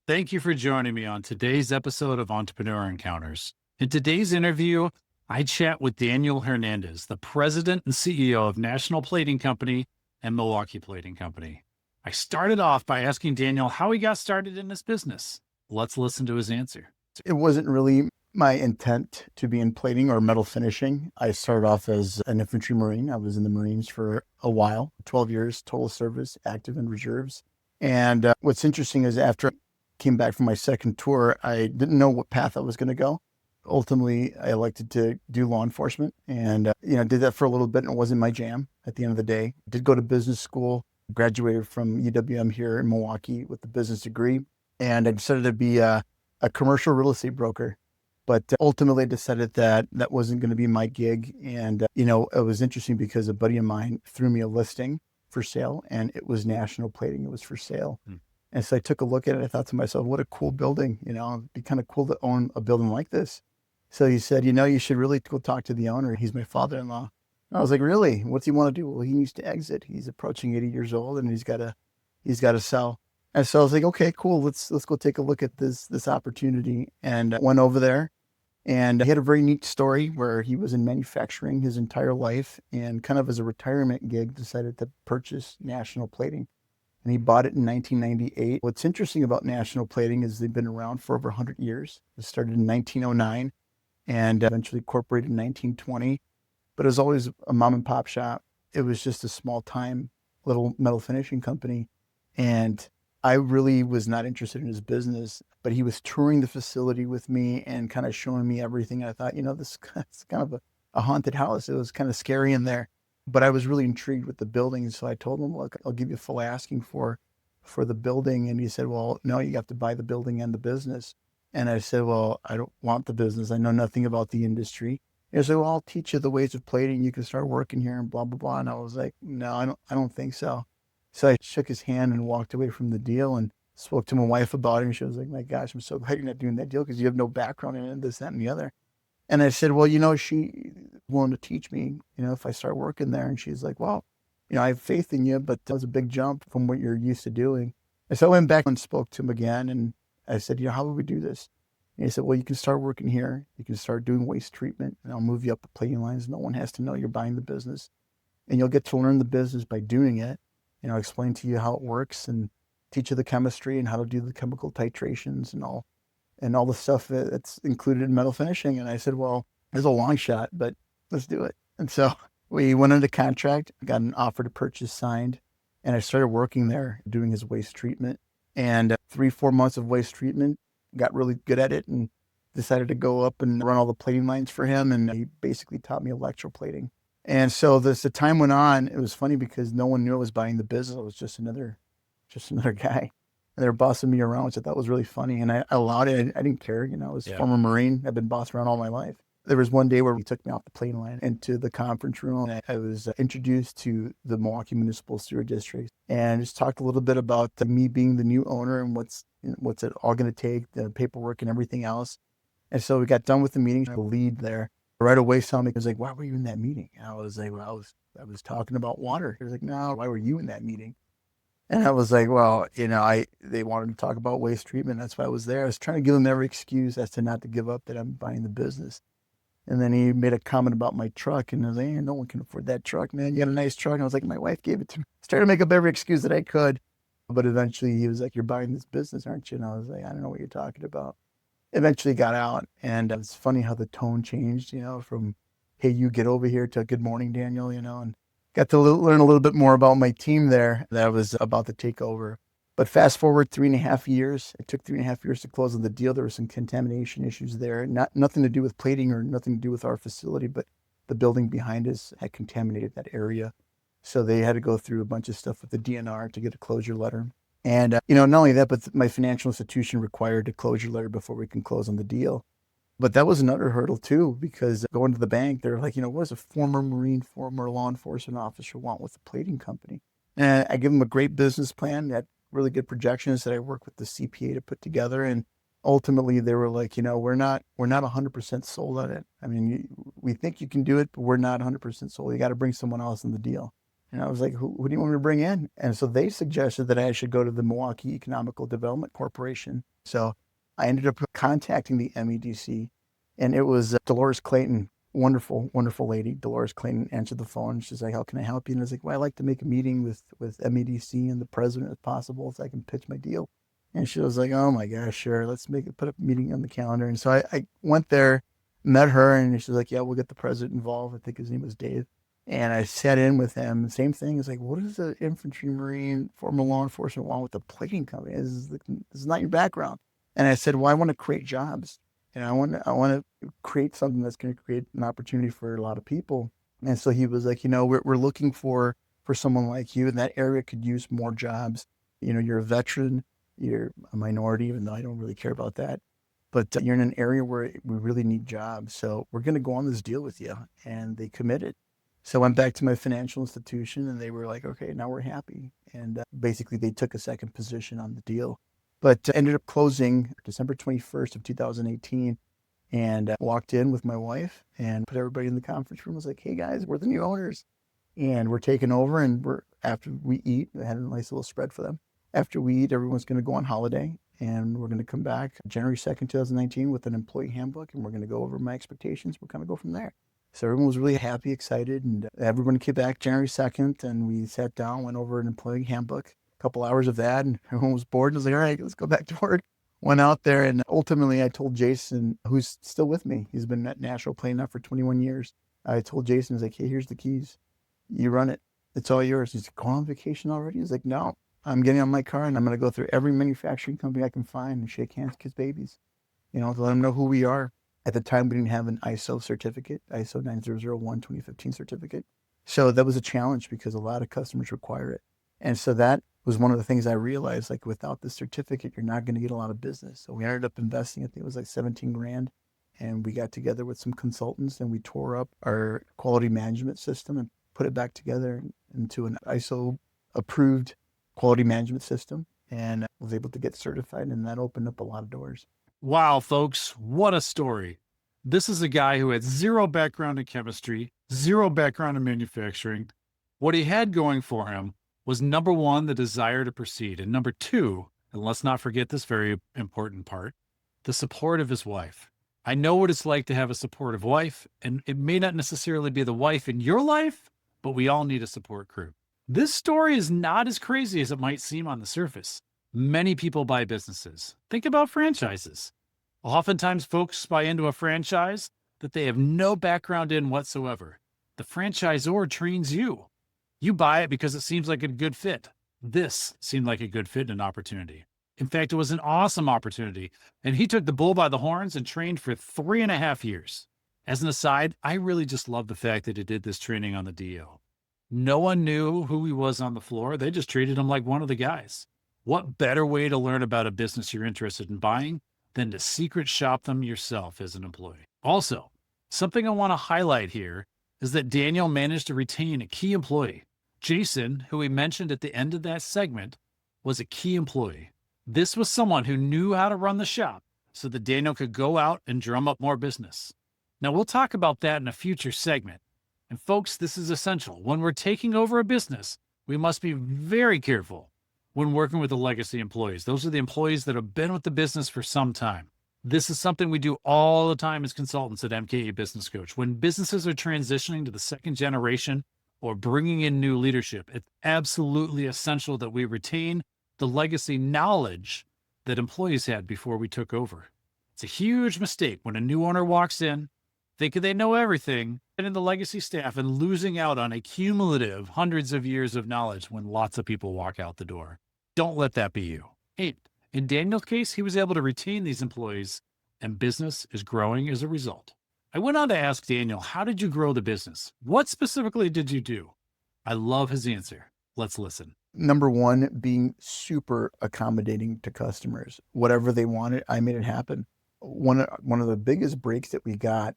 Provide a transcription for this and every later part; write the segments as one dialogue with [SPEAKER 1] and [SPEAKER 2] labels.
[SPEAKER 1] Thank you for joining me on today's episode of Entrepreneur Encounters. In today's interview, I chat with Daniel Hernandez, the president and CEO of National Plating Company and Milwaukee Plating Company. I started off by asking Daniel how he got started in this business. Let's listen to his answer.
[SPEAKER 2] It wasn't really my intent to be in plating or metal finishing. I started off as an infantry Marine. I was in the Marines for a while, 12 years, total service, active and reserves. And what's interesting is after I came back from my second tour, I didn't know what path I was going to go. Ultimately, I elected to do law enforcement and, did that for a little bit, and it wasn't my jam at the end of the day. Did go to business school, graduated from UWM here in Milwaukee with a business degree. And I decided to be a commercial real estate broker. But ultimately I decided that that wasn't going to be my gig. And, it was interesting because a buddy of mine threw me a listing for sale, and it was National Plating. It was for sale. And so I took a look at it. I thought to myself, what a cool building. It'd be kind of cool to own a building like this. So he said, you should really go talk to the owner. He's my father-in-law. I was like, really? What's he want to do? Well, he needs to exit. He's approaching 80 years old and he's got to sell. And so I was like, okay, cool. Let's go take a look at this opportunity. And I went over there, and he had a very neat story where he was in manufacturing his entire life, and kind of as a retirement gig decided to purchase National Plating. And he bought it in 1998. What's interesting about National Plating is they've been around for over 100 years. It started in 1909 and eventually incorporated in 1920. But it was always a mom and pop shop. It was just a small time little metal finishing company. And I really was not interested in his business, but he was touring the facility with me and kind of showing me everything. And I thought, this is kind of a haunted house. It was kind of scary in there, but I was really intrigued with the building. So I told him, look, I'll give you full asking for the building. And he said, well, no, you have to buy the building and the business. And I said, well, I don't want the business. I know nothing about the industry. He said, well, I'll teach you the ways of plating. You can start working here and blah, blah, blah. And I was like, no, I don't think so. So I shook his hand and walked away from the deal and spoke to my wife about it. And she was like, my gosh, I'm so glad you're not doing that deal because you have no background in it, this, that, and the other. And I said, well, she willing to teach me, if I start working there. And she's like, well, I have faith in you, but that was a big jump from what you're used to doing. And so I went back and spoke to him again. And I said, how would we do this? And he said, well, you can start working here. You can start doing waste treatment, and I'll move you up the plating lines. No one has to know you're buying the business. And you'll get to learn the business by doing it. Explain to you how it works and teach you the chemistry and how to do the chemical titrations and all the stuff that's included in metal finishing. And I said, well, there's a long shot, but let's do it. And so we went into contract, got an offer to purchase signed, and I started working there doing his waste treatment. And 3-4 months of waste treatment, got really good at it and decided to go up and run all the plating lines for him. And he basically taught me electroplating. And so as the time went on, it was funny because no one knew I was buying the business. I was just another guy. And they were bossing me around, which I thought was really funny. And I allowed it. I didn't care. I was a former Marine. I've been bossed around all my life. There was one day where he took me off the plating line into the conference room. And I was introduced to the Milwaukee Municipal Sewer District and just talked a little bit about me being the new owner and what's it all going to take, the paperwork and everything else. And so we got done with the meeting. The lead there right away saw me. He was like, why were you in that meeting? And I was like, well, I was talking about water. He was like, no, why were you in that meeting? And I was like, well, they wanted to talk about waste treatment. That's why I was there. I was trying to give them every excuse as to not to give up that I'm buying the business. And then he made a comment about my truck, and I was like, no one can afford that truck, man. You got a nice truck. And I was like, my wife gave it to me. I started to make up every excuse that I could. But eventually he was like, you're buying this business, aren't you? And I was like, I don't know what you're talking about. Eventually got out, and it's funny how the tone changed, from, hey, you get over here to good morning, Daniel, and got to learn a little bit more about my team there that I was about to take over. But fast forward 3.5 years, it took 3.5 years to close on the deal. There were some contamination issues there, nothing to do with plating or nothing to do with our facility, but the building behind us had contaminated that area. So they had to go through a bunch of stuff with the DNR to get a closure letter. And, not only that, but my financial institution required a closure letter before we can close on the deal. But that was another hurdle too, because going to the bank, they're like, what does a former Marine, former law enforcement officer want with a plating company? And I give them a great business plan that really good projections that I work with the CPA to put together. And ultimately they were like, we're not 100% sold on it. I mean, we think you can do it, but we're not 100% sold. You got to bring someone else in the deal. And I was like, who do you want me to bring in? And so they suggested that I should go to the Milwaukee Economical Development Corporation So I ended up contacting the MEDC, and it was Dolores Clayton. Wonderful, wonderful lady. Dolores Clayton answered the phone. She's like, "How can I help you?" And I was like, "Well, I'd like to make a meeting with MEDC and the president if possible, so I can pitch my deal." And she was like, "Oh my gosh, sure. Let's put a meeting on the calendar." And so I went there, met her, and she's like, "Yeah, we'll get the president involved." I think his name was Dave. And I sat in with him. Same thing. It's like, what is the infantry, marine, former law enforcement want with the plating company? This is not your background. And I said, well, I want to create jobs. And I want to create something that's going to create an opportunity for a lot of people. And so he was like, we're looking for someone like you, and that area could use more jobs. You're a veteran, you're a minority, even though I don't really care about that. But you're in an area where we really need jobs. So we're going to go on this deal with you. And they committed. So I went back to my financial institution, and they were like, okay, now we're happy. And basically they took a second position on the deal. But ended up closing December 21st of 2018, and walked in with my wife and put everybody in the conference room. I was like, hey guys, we're the new owners, and we're taking over. And after we eat, I had a nice little spread for them. After we eat, everyone's going to go on holiday, and we're going to come back January 2nd, 2019 with an employee handbook, and we're going to go over my expectations. We're going to go from there. So everyone was really happy, excited, and everyone came back January 2nd, and we sat down, went over an employee handbook, a couple hours of that, and everyone was bored, and I was like, all right, let's go back to work. Went out there, and ultimately I told Jason, who's still with me, he's been at National Plane now for 21 years. I told Jason, I was like, hey, here's the keys. You run it. It's all yours. He's like, going on vacation already? He's like, no, I'm getting on my car, and I'm going to go through every manufacturing company I can find and shake hands, kiss babies, to let them know who we are. At the time, we didn't have an ISO certificate, ISO 9001 2015 certificate. So that was a challenge because a lot of customers require it. And so that was one of the things I realized, like without the certificate, you're not going to get a lot of business. So we ended up investing, I think it was like 17 grand. And we got together with some consultants, and we tore up our quality management system and put it back together into an ISO approved quality management system, and was able to get certified. And that opened up a lot of doors.
[SPEAKER 1] Wow, folks, what a story. This is a guy who had zero background in chemistry, zero background in manufacturing. What he had going for him was, number one, the desire to proceed. And number two, and let's not forget this very important part, the support of his wife. I know what it's like to have a supportive wife, and it may not necessarily be the wife in your life, but we all need a support crew. This story is not as crazy as it might seem on the surface. Many people buy businesses. Think about franchises. Oftentimes, folks buy into a franchise that they have no background in whatsoever. The franchisor trains you. You buy it because it seems like a good fit. This seemed like a good fit and an opportunity. In fact, it was an awesome opportunity, and he took the bull by the horns and trained for 3.5 years. As an aside, I really just love the fact that he did this training on the DO. No one knew who he was on the floor. They just treated him like one of the guys. What better way to learn about a business you're interested in buying than to secret shop them yourself as an employee? Also, something I want to highlight here is that Daniel managed to retain a key employee. Jason, who we mentioned at the end of that segment, was a key employee. This was someone who knew how to run the shop so that Daniel could go out and drum up more business. Now, we'll talk about that in a future segment. And folks, this is essential. When we're taking over a business, we must be very careful when working with the legacy employees. Those are the employees that have been with the business for some time. This is something we do all the time as consultants at MKE Business Coach. When businesses are transitioning to the second generation or bringing in new leadership, it's absolutely essential that we retain the legacy knowledge that employees had before we took over. It's a huge mistake when a new owner walks in, thinking they know everything, and in the legacy staff, and losing out on a cumulative hundreds of years of knowledge when lots of people walk out the door. Don't let that be you. 8. In Daniel's case, he was able to retain these employees, and business is growing as a result. I went on to ask Daniel, how did you grow the business? What specifically did you do? I love his answer. Let's listen.
[SPEAKER 2] Number one, being super accommodating to customers. Whatever they wanted, I made it happen. One of the biggest breaks that we got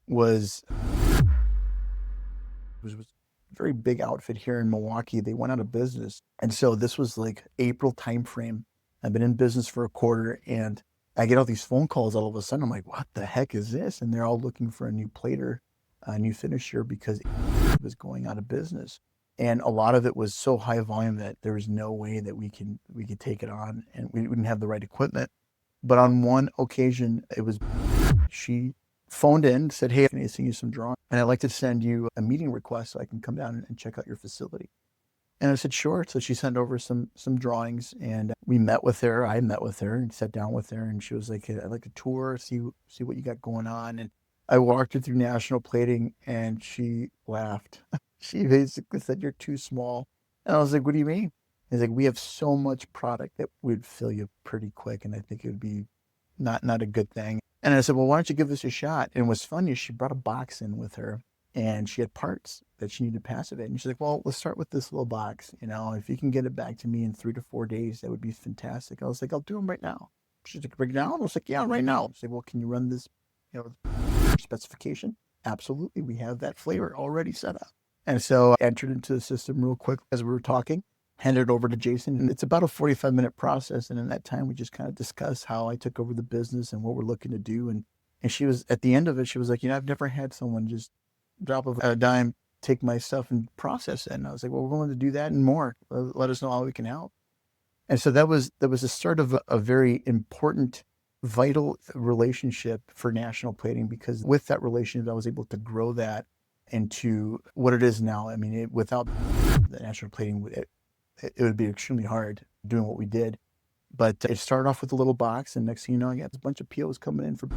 [SPEAKER 2] was a very big outfit here in Milwaukee. They went out of business. And so this was like April timeframe. I've been in business for a quarter, and I get all these phone calls all of a sudden. I'm like, what the heck is this? And they're all looking for a new plater, a new finisher, because it was going out of business. And a lot of it was so high volume that there was no way that we could take it on, and we didn't have the right equipment. But on one occasion, she phoned in, said, "Hey, I need to send you some drawings, and I'd like to send you a meeting request so I can come down and check out your facility." And I said, "Sure." So she sent over some drawings, and we met with her. I met with her and sat down with her, and she was like, "Hey, I'd like to tour, see what you got going on." And I walked her through national plating, and she laughed. She basically said, "You're too small." And I was like, "What do you mean?" He's like, "We have so much product that would fill you pretty quick, and I think it would be not a good thing." And I said, "Well, why don't you give this a shot?" And what's funny is she brought a box in with her, and she had parts that she needed to pass it in. And she's like, "Well, let's start with this little box. If you can get it back to me in 3 to 4 days, that would be fantastic." I was like, "I'll do them right now." She's like, "Right now?" I was like, "Yeah, right now." She's like, "Well, can you run this, specification?" Absolutely. We have that flavor already set up. And so I entered into the system real quick as we were talking, handed it over to Jason. And it's about a 45-minute process. And in that time, we just kind of discussed how I took over the business and what we're looking to do. And she was, at the end of it, she was like, "I've never had someone just drop of a dime, take my stuff and process it." And I was like, "Well, we're willing to do that and more. Let us know how we can help." And so that was the start of a very important, vital relationship for national plating, because with that relationship, I was able to grow that into what it is now. I mean, without the national plating, it would be extremely hard doing what we did. But it started off with a little box, and next thing you know, I got a bunch of POs coming in for.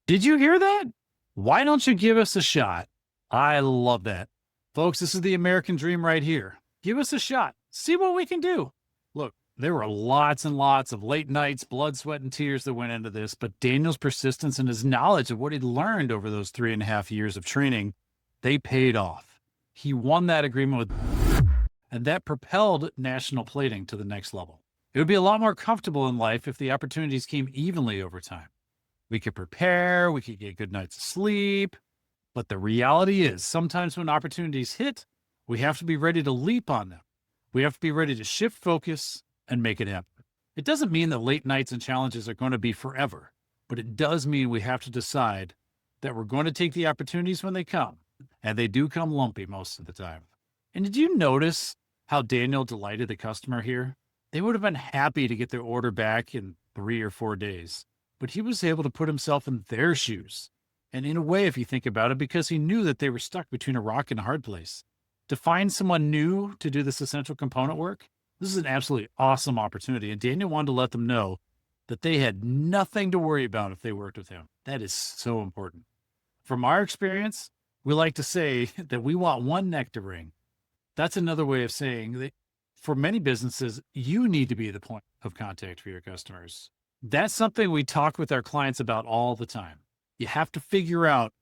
[SPEAKER 1] Did you hear that? Why don't you give us a shot? I love that. Folks, this is the American dream right here. Give us a shot. See what we can do. Look, there were lots and lots of late nights, blood, sweat, and tears that went into this, but Daniel's persistence and his knowledge of what he'd learned over those 3.5 years of training, they paid off. He won that agreement with, and that propelled national plating to the next level. It would be a lot more comfortable in life if the opportunities came evenly over time. We could prepare, we could get good nights of sleep. But the reality is, sometimes when opportunities hit, we have to be ready to leap on them. We have to be ready to shift focus and make it happen. It doesn't mean that late nights and challenges are going to be forever, but it does mean we have to decide that we're going to take the opportunities when they come, and they do come lumpy most of the time. And did you notice how Daniel delighted the customer here? They would have been happy to get their order back in 3 or 4 days, but he was able to put himself in their shoes. And in a way, if you think about it, because he knew that they were stuck between a rock and a hard place. To find someone new to do this essential component work, this is an absolutely awesome opportunity. And Daniel wanted to let them know that they had nothing to worry about if they worked with him. That is so important. From our experience, we like to say that we want one neck to wring. That's another way of saying that for many businesses, you need to be the point of contact for your customers. That's something we talk with our clients about all the time. You have to figure out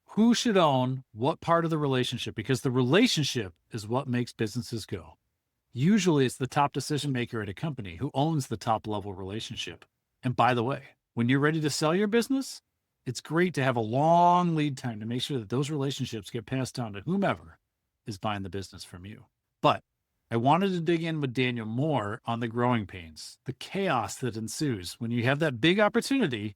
[SPEAKER 1] who should own what part of the relationship, because the relationship is what makes businesses go. Usually it's the top decision maker at a company who owns the top level relationship. And by the way, when you're ready to sell your business, it's great to have a long lead time to make sure that those relationships get passed down to whomever is buying the business from you. But I wanted to dig in with Daniel more on the growing pains, the chaos that ensues when you have that big opportunity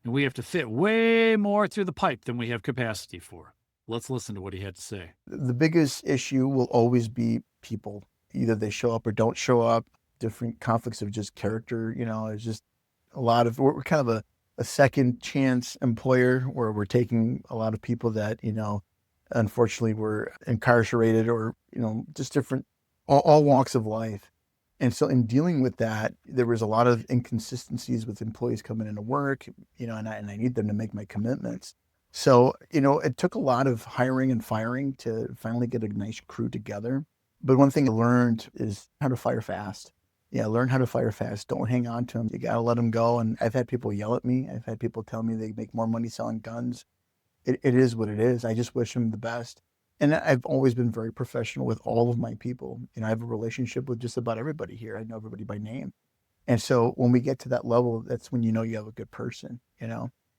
[SPEAKER 1] and we have to fit way more through the pipe than we have capacity for. Let's listen to what he had to say.
[SPEAKER 2] The biggest issue will always be people. Either they show up or don't show up, different conflicts of just character. It's just a lot of, we're kind of a second chance employer where we're taking a lot of people that, unfortunately were incarcerated or, just different, all walks of life. And so in dealing with that, there was a lot of inconsistencies with employees coming into work, and I need them to make my commitments. So, it took a lot of hiring and firing to finally get a nice crew together. But one thing I learned is how to fire fast. Yeah, learn how to fire fast. Don't hang on to them. You got to let them go. And I've had people yell at me. I've had people tell me they make more money selling guns. It is what it is. I just wish them the best. And I've always been very professional with all of my people. I have a relationship with just about everybody here. I know everybody by name. And so when we get to that level, that's when you know you have a good person.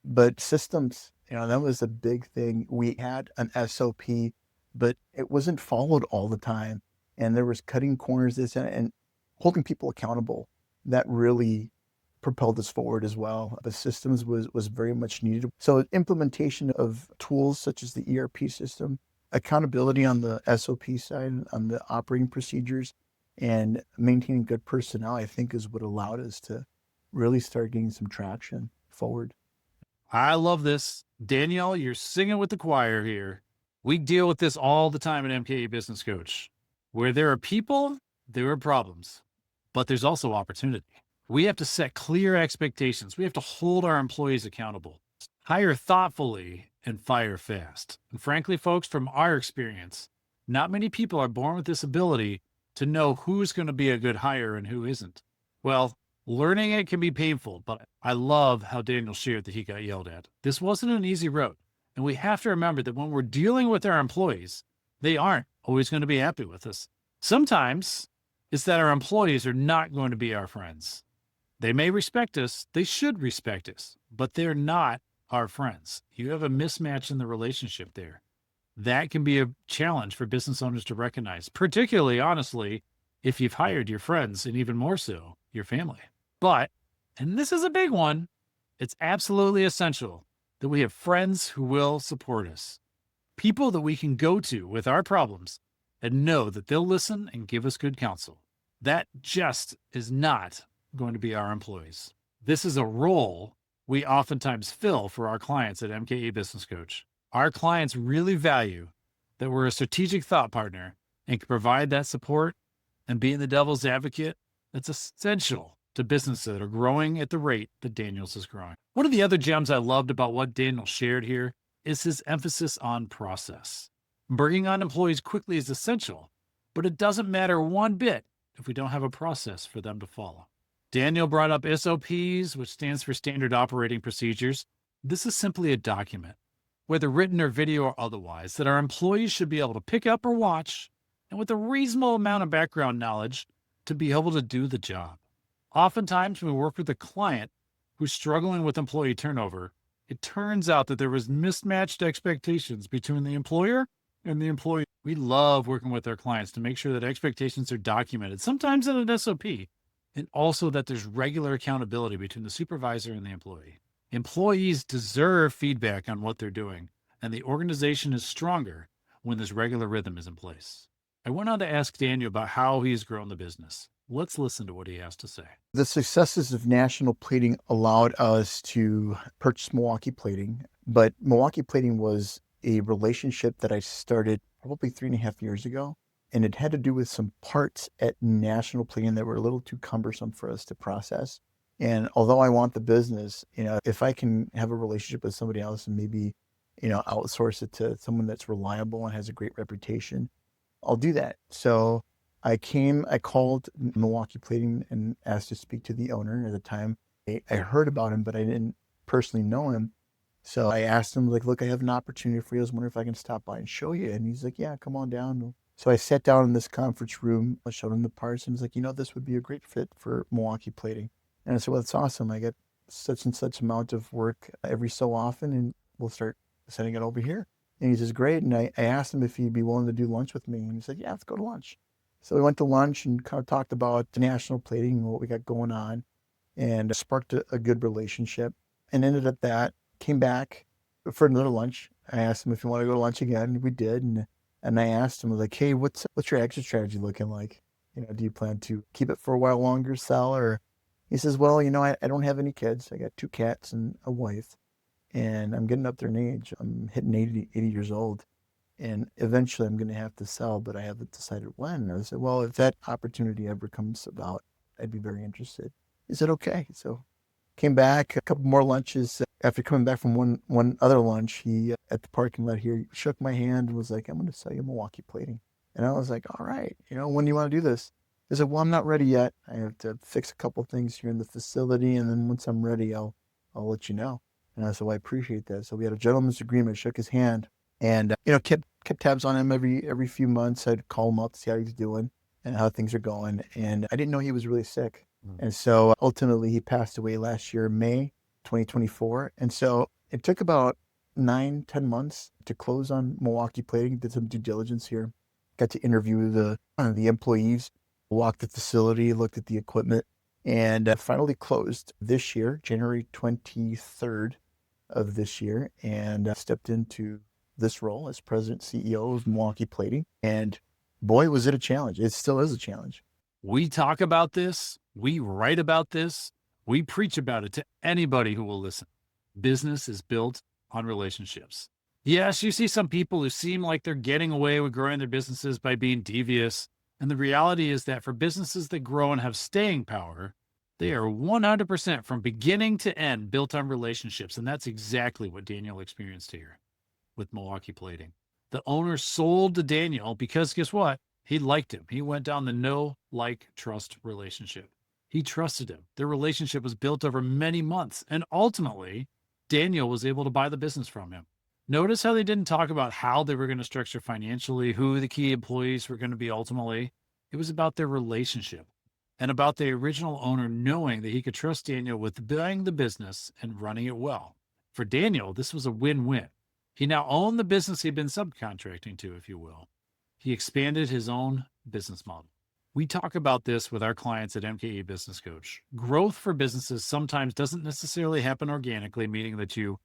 [SPEAKER 2] But systems, that was a big thing. We had an SOP, but it wasn't followed all the time. And there was cutting corners, and holding people accountable. That really propelled us forward as well. The systems was very much needed. So implementation of tools such as the ERP system, accountability on the SOP side, on the operating procedures, and maintaining good personnel, I think is what allowed us to really start getting some traction forward.
[SPEAKER 1] I love this. Danielle, you're singing with the choir here. We deal with this all the time at MKE Business Coach. Where there are people, there are problems, but there's also opportunity. We have to set clear expectations. We have to hold our employees accountable, hire thoughtfully, and fire fast. And frankly, folks, from our experience, not many people are born with this ability to know who's going to be a good hire and who isn't. Well, learning it can be painful, but I love how Daniel shared that he got yelled at. This wasn't an easy road. And we have to remember that when we're dealing with our employees, they aren't always going to be happy with us. Sometimes it's that our employees are not going to be our friends. They may respect us, they should respect us, but they're not our friends. You have a mismatch in the relationship there. That can be a challenge for business owners to recognize, particularly, honestly, if you've hired your friends and even more so, your family. But, and this is a big one, it's absolutely essential that we have friends who will support us, people that we can go to with our problems and know that they'll listen and give us good counsel. That just is not going to be our employees. This is a role we oftentimes fill for our clients at MKE Business Coach. Our clients really value that we're a strategic thought partner and can provide that support and being the devil's advocate that's essential to businesses that are growing at the rate that Daniel's is growing. One of the other gems I loved about what Daniel shared here is his emphasis on process. Bringing on employees quickly is essential, but it doesn't matter one bit if we don't have a process for them to follow. Daniel brought up SOPs, which stands for Standard Operating Procedures. This is simply a document, whether written or video or otherwise, that our employees should be able to pick up or watch, and with a reasonable amount of background knowledge to be able to do the job. Oftentimes, when we work with a client who's struggling with employee turnover, it turns out that there was mismatched expectations between the employer and the employee. We love working with our clients to make sure that expectations are documented, sometimes in an SOP, and also that there's regular accountability between the supervisor and the employee. Employees deserve feedback on what they're doing, and the organization is stronger when this regular rhythm is in place. I went on to ask Daniel about how he's grown the business. Let's listen to what he has to say.
[SPEAKER 2] The successes of National Plating allowed us to purchase Milwaukee Plating, but Milwaukee Plating was a relationship that I started probably 3.5 years ago. And it had to do with some parts at National Plating that were a little too cumbersome for us to process. And although I want the business, if I can have a relationship with somebody else and maybe, outsource it to someone that's reliable and has a great reputation, I'll do that. So I called Milwaukee Plating and asked to speak to the owner. At the time, I heard about him, but I didn't personally know him. So I asked him, look, I have an opportunity for you. I was wondering if I can stop by and show you. And he's like, yeah, come on down. So I sat down in this conference room, I showed him the parts, and he's like, this would be a great fit for Milwaukee Plating. And I said, well, that's awesome. I get such and such amount of work every so often, and we'll start sending it over here. And he says, great. And I asked him if he'd be willing to do lunch with me. And he said, yeah, let's go to lunch. So we went to lunch and kind of talked about the National Plating and what we got going on, and sparked a good relationship, and ended up that, came back for another lunch. I asked him if he wanted to go to lunch again. We did. And I asked him, hey, what's your exit strategy looking like? Do you plan to keep it for a while longer, sell? Or he says, well, I don't have any kids. I got 2 cats and a wife, and I'm getting up there in age. I'm hitting 80 years old, and eventually I'm going to have to sell, but I haven't decided when. And I said, well, if that opportunity ever comes about, I'd be very interested. He said, okay. So came back, a couple more lunches. After coming back from one other lunch, he, at the parking lot here, shook my hand and was like, I'm going to sell you Milwaukee Plating. And I was like, all right, when do you want to do this? He said, well, I'm not ready yet. I have to fix a couple things here in the facility, and then once I'm ready, I'll let you know. And I said, well, I appreciate that. So we had a gentleman's agreement, shook his hand, and kept tabs on him every few months. I'd call him up to see how he's doing and how things are going. And I didn't know he was really sick. And so ultimately he passed away last year, May 2024. And so it took about 9-10 months to close on Milwaukee Plating. Did some due diligence here. Got to interview the employees, walked the facility, looked at the equipment, and finally closed this year, January 23rd of this year, and stepped into this role as president CEO of Milwaukee Plating. And boy, was it a challenge. It still is a challenge.
[SPEAKER 1] We talk about this. We write about this. We preach about it to anybody who will listen. Business is built on relationships. Yes, you see some people who seem like they're getting away with growing their businesses by being devious. And the reality is that for businesses that grow and have staying power, they are 100% from beginning to end built on relationships. And that's exactly what Daniel experienced here with Milwaukee Plating. The owner sold to Daniel because guess what? He liked him. He went down the know, like, trust relationship. He trusted him. Their relationship was built over many months. And ultimately, Daniel was able to buy the business from him. Notice how they didn't talk about how they were going to structure financially, who the key employees were going to be ultimately. It was about their relationship and about the original owner knowing that he could trust Daniel with buying the business and running it well. For Daniel, this was a win-win. He now owned the business he'd been subcontracting to, if you will. He expanded his own business model. We talk about this with our clients at MKE Business Coach. Growth for businesses sometimes doesn't necessarily happen organically, meaning that you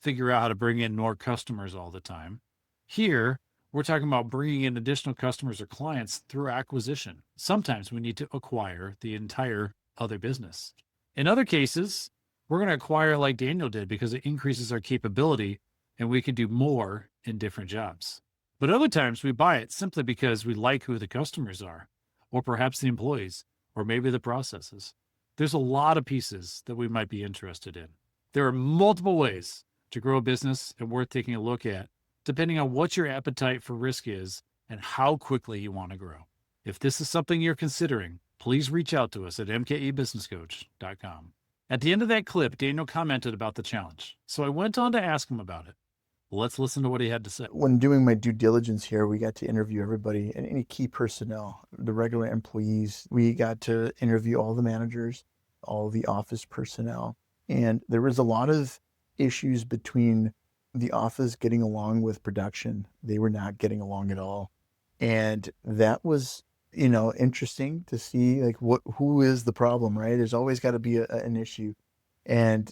[SPEAKER 1] figure out how to bring in more customers all the time. Here, we're talking about bringing in additional customers or clients through acquisition. Sometimes we need to acquire the entire other business. In other cases, we're going to acquire like Daniel did because it increases our capability and we can do more in different jobs. But other times we buy it simply because we like who the customers are, or perhaps the employees, or maybe the processes. There's a lot of pieces that we might be interested in. There are multiple ways to grow a business and worth taking a look at, depending on what your appetite for risk is and how quickly you want to grow. If this is something you're considering, please reach out to us at mkebusinesscoach.com. At the end of that clip, Daniel commented about the challenge, so I went on to ask him about it. Let's listen to what he had to say.
[SPEAKER 2] When doing my due diligence here, we got to interview everybody and any key personnel, the regular employees. We got to interview all the managers, all the office personnel. And there was a lot of issues between the office getting along with production. They were not getting along at all. And that was, interesting to see like who is the problem, right? There's always got to be an issue. And,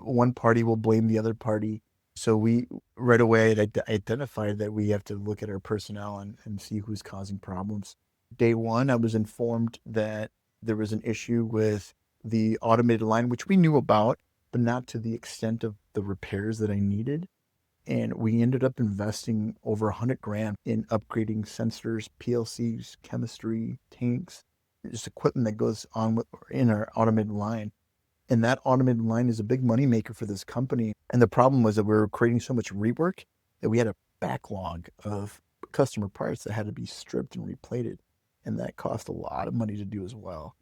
[SPEAKER 2] one party will blame the other party. So we right away identified that we have to look at our personnel and see who's causing problems. Day one, I was informed that there was an issue with the automated line, which we knew about, but not to the extent of the repairs that I needed. And we ended up investing over $100,000 in upgrading sensors, PLCs, chemistry, tanks, just equipment that goes on in our automated line. And that automated line is a big moneymaker for this company. And the problem was that we were creating so much rework that we had a backlog of customer parts that had to be stripped and replated. And that cost a lot of money to do as well.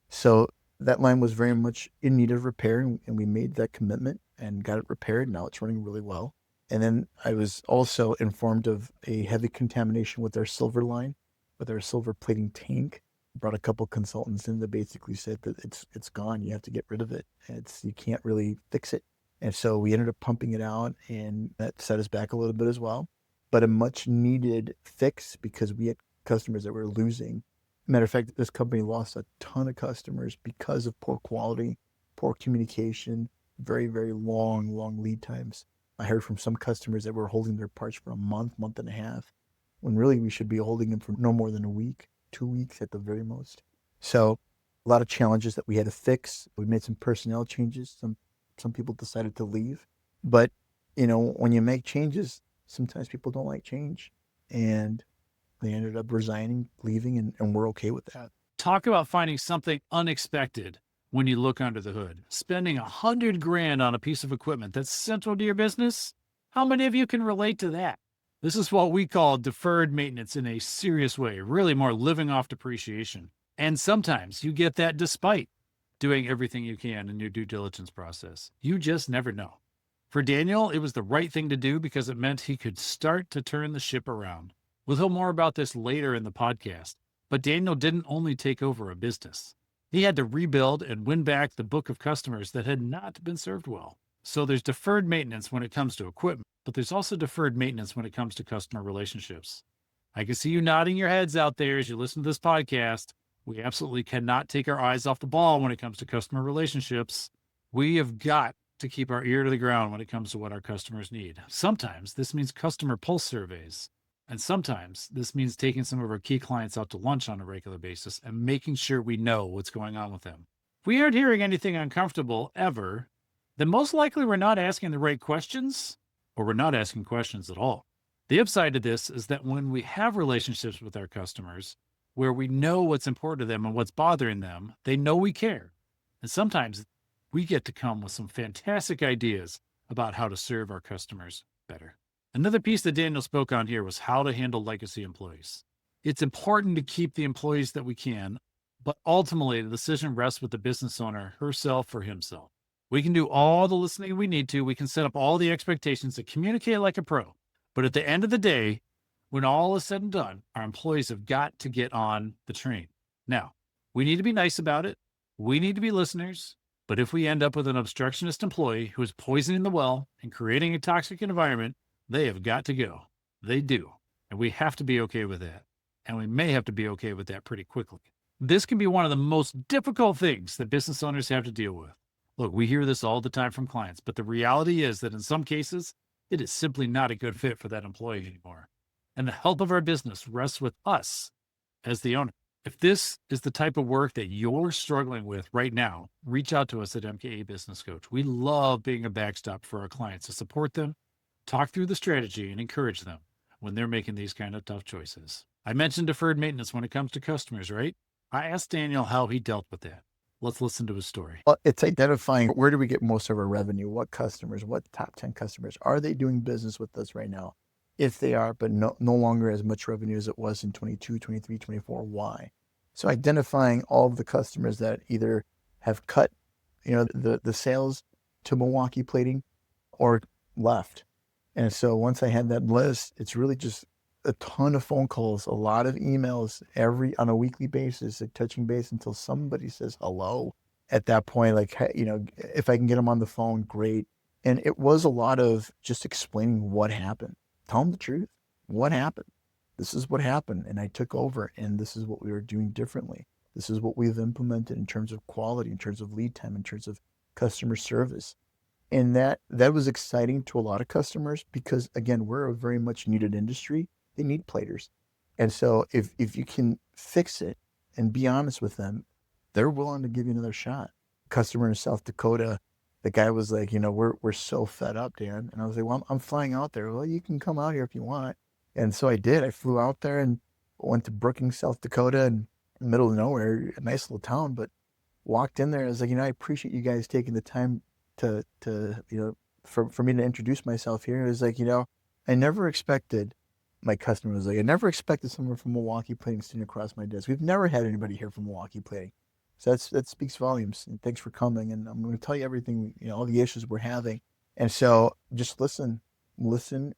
[SPEAKER 2] So that line was very much in need of repair, and we made that commitment and got it repaired. Now it's running really well. And then I was also informed of a heavy contamination with our silver line, with our silver plating tank. Brought a couple consultants in that basically said that it's gone. You have to get rid of it. You can't really fix it. And so we ended up pumping it out, and that set us back a little bit as well. But a much needed fix because we had customers that were losing. Matter of fact, this company lost a ton of customers because of poor quality, poor communication, very, very long lead times. I heard from some customers that were holding their parts for a month and a half, when really we should be holding them for no more than a week. 2 weeks at the very most. So a lot of challenges that we had to fix. We made some personnel changes. Some people decided to leave. But, when you make changes, sometimes people don't like change. And they ended up resigning, leaving, and we're okay with that.
[SPEAKER 1] Talk about finding something unexpected when you look under the hood. Spending $100,000 on a piece of equipment that's central to your business? How many of you can relate to that? This is what we call deferred maintenance in a serious way, really more living off depreciation. And sometimes you get that despite doing everything you can in your due diligence process. You just never know. For Daniel, it was the right thing to do because it meant he could start to turn the ship around. We'll hear more about this later in the podcast, but Daniel didn't only take over a business. He had to rebuild and win back the book of customers that had not been served well. So there's deferred maintenance when it comes to equipment, but there's also deferred maintenance when it comes to customer relationships. I can see you nodding your heads out there as you listen to this podcast. We absolutely cannot take our eyes off the ball when it comes to customer relationships. We have got to keep our ear to the ground when it comes to what our customers need. Sometimes this means customer pulse surveys, and sometimes this means taking some of our key clients out to lunch on a regular basis and making sure we know what's going on with them. If we aren't hearing anything uncomfortable ever, then most likely we're not asking the right questions or we're not asking questions at all. The upside to this is that when we have relationships with our customers where we know what's important to them and what's bothering them, they know we care. And sometimes we get to come with some fantastic ideas about how to serve our customers better. Another piece that Daniel spoke on here was how to handle legacy employees. It's important to keep the employees that we can, but ultimately the decision rests with the business owner herself or himself. We can do all the listening we need to. We can set up all the expectations and communicate like a pro. But at the end of the day, when all is said and done, our employees have got to get on the train. Now, we need to be nice about it. We need to be listeners. But if we end up with an obstructionist employee who is poisoning the well and creating a toxic environment, they have got to go. They do. And we have to be okay with that. And we may have to be okay with that pretty quickly. This can be one of the most difficult things that business owners have to deal with. Look, we hear this all the time from clients, but the reality is that in some cases, it is simply not a good fit for that employee anymore. And the health of our business rests with us as the owner. If this is the type of work that you're struggling with right now, reach out to us at MKA Business Coach. We love being a backstop for our clients to support them, talk through the strategy, and encourage them when they're making these kind of tough choices. I mentioned deferred maintenance when it comes to customers, right? I asked Daniel how he dealt with that. Let's listen to his story.
[SPEAKER 2] Well, it's identifying where do we get most of our revenue? What customers, what top 10 customers, are they doing business with us right now? If they are, but no longer as much revenue as it was in 22, 23, 24, why? So identifying all of the customers that either have cut, the sales to Milwaukee Plating or left. And so once I had that list, it's really just a ton of phone calls, a lot of emails on a weekly basis, like touching base until somebody says hello. At that point, like, if I can get them on the phone, great. And it was a lot of just explaining what happened. Tell them the truth. What happened? This is what happened. And I took over and this is what we were doing differently. This is what we've implemented in terms of quality, in terms of lead time, in terms of customer service. And that was exciting to a lot of customers because, again, we're a very much needed industry. They need platers. And so if you can fix it and be honest with them, they're willing to give you another shot. Customer in South Dakota, the guy was like, we're so fed up, Dan. And I was like, well, I'm flying out there. Well, you can come out here if you want. And so I did. I flew out there and went to Brookings, South Dakota, in the middle of nowhere, a nice little town, but walked in there. I was like, I appreciate you guys taking the time to for me to introduce myself here. It was like, I never expected, my customer was like, I never expected someone from Milwaukee Plating sitting across my desk. We've never had anybody here from Milwaukee Plating. So that speaks volumes. And thanks for coming. And I'm going to tell you everything, all the issues we're having. And so just listen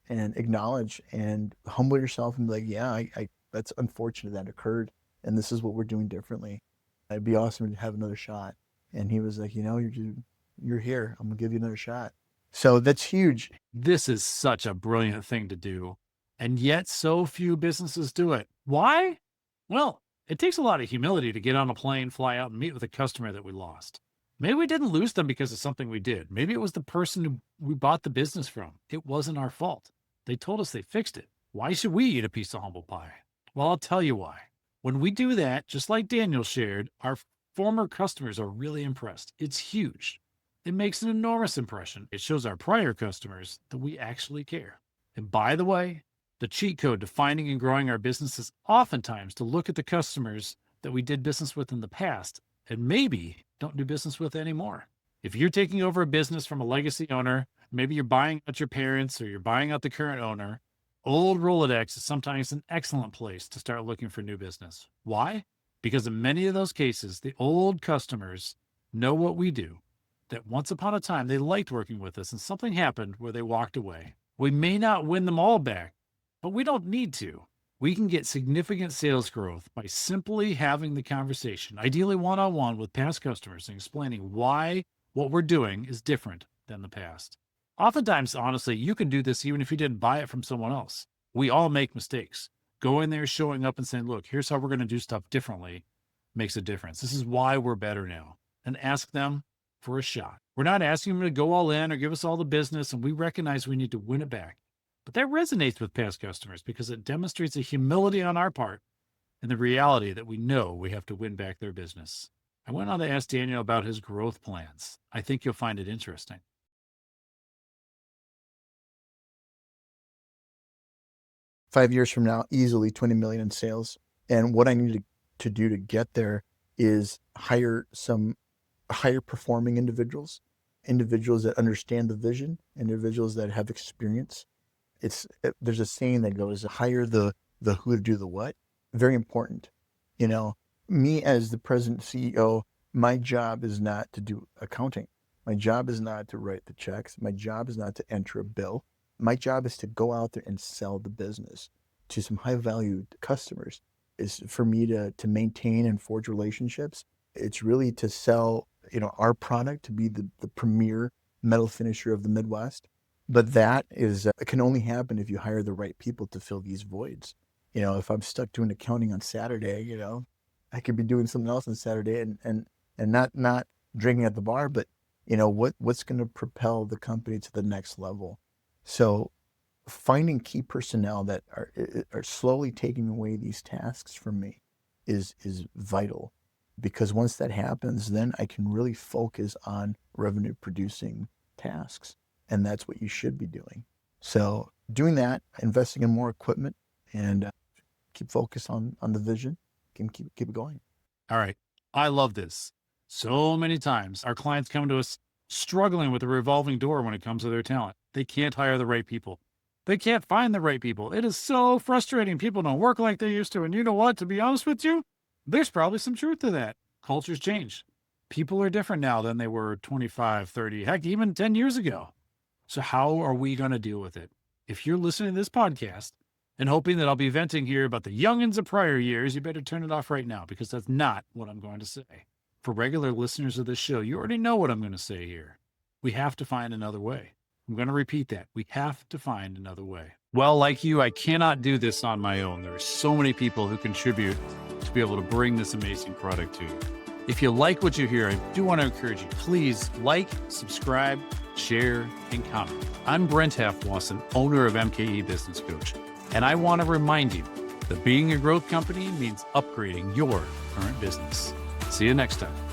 [SPEAKER 2] and acknowledge and humble yourself and be like, yeah, I that's unfortunate that occurred. And this is what we're doing differently. It'd be awesome to have another shot. And he was like, you're here. I'm going to give you another shot. So that's huge.
[SPEAKER 1] This is such a brilliant thing to do. And yet so few businesses do it. Why? Well, it takes a lot of humility to get on a plane, fly out, and meet with a customer that we lost. Maybe we didn't lose them because of something we did. Maybe it was the person who we bought the business from. It wasn't our fault. They told us they fixed it. Why should we eat a piece of humble pie? Well, I'll tell you why. When we do that, just like Daniel shared, our former customers are really impressed. It's huge. It makes an enormous impression. It shows our prior customers that we actually care. And by the way, the cheat code to finding and growing our business is oftentimes to look at the customers that we did business with in the past and maybe don't do business with anymore. If you're taking over a business from a legacy owner, maybe you're buying out your parents or you're buying out the current owner, old Rolodex is sometimes an excellent place to start looking for new business. Why? Because in many of those cases, the old customers know what we do, that once upon a time they liked working with us and something happened where they walked away. We may not win them all back, but we don't need to. We can get significant sales growth by simply having the conversation, ideally one-on-one with past customers, and explaining why what we're doing is different than the past. Oftentimes, honestly, you can do this even if you didn't buy it from someone else. We all make mistakes. Going there, showing up and saying, look, here's how we're going to do stuff differently makes a difference. This is why we're better now. And ask them for a shot. We're not asking them to go all in or give us all the business, and we recognize we need to win it back. But that resonates with past customers because it demonstrates a humility on our part and the reality that we know we have to win back their business. I went on to ask Daniel about his growth plans. I think you'll find it interesting.
[SPEAKER 2] 5 years from now, easily 20 million in sales. And what I need to do to get there is hire some higher performing individuals that understand the vision, individuals that have experience. There's a saying that goes, hire the who to do the what. Very important. Me as the president CEO, my job is not to do accounting. My job is not to write the checks. My job is not to enter a bill. My job is to go out there and sell the business to some high value customers. Is for me to maintain and forge relationships. It's really to sell, our product, to be the premier metal finisher of the Midwest. But that is, it can only happen if you hire the right people to fill these voids. If I'm stuck doing accounting on Saturday, I could be doing something else on Saturday and not drinking at the bar, but what's going to propel the company to the next level. So finding key personnel that are slowly taking away these tasks from me is vital, because once that happens, then I can really focus on revenue producing tasks. And that's what you should be doing. So doing that, investing in more equipment, and keep focused on the vision, keep it going.
[SPEAKER 1] All right. I love this. So many times our clients come to us struggling with a revolving door when it comes to their talent. They can't hire the right people. They can't find the right people. It is so frustrating. People don't work like they used to. And you know what? To be honest with you, there's probably some truth to that. Culture's changed. People are different now than they were 25, 30, heck, even 10 years ago. So how are we going to deal with it? If you're listening to this podcast and hoping that I'll be venting here about the youngins of prior years, you better turn it off right now, because that's not what I'm going to say. For regular listeners of this show, you already know what I'm going to say here. We have to find another way. I'm going to repeat that. We have to find another way. Well, like you, I cannot do this on my own. There are so many people who contribute to be able to bring this amazing product to you. If you like what you hear, I do want to encourage you, please like, subscribe, share, and comment. I'm Brent Halfwasson, owner of MKE Business Coach, and I want to remind you that being a growth company means upgrading your current business. See you next time.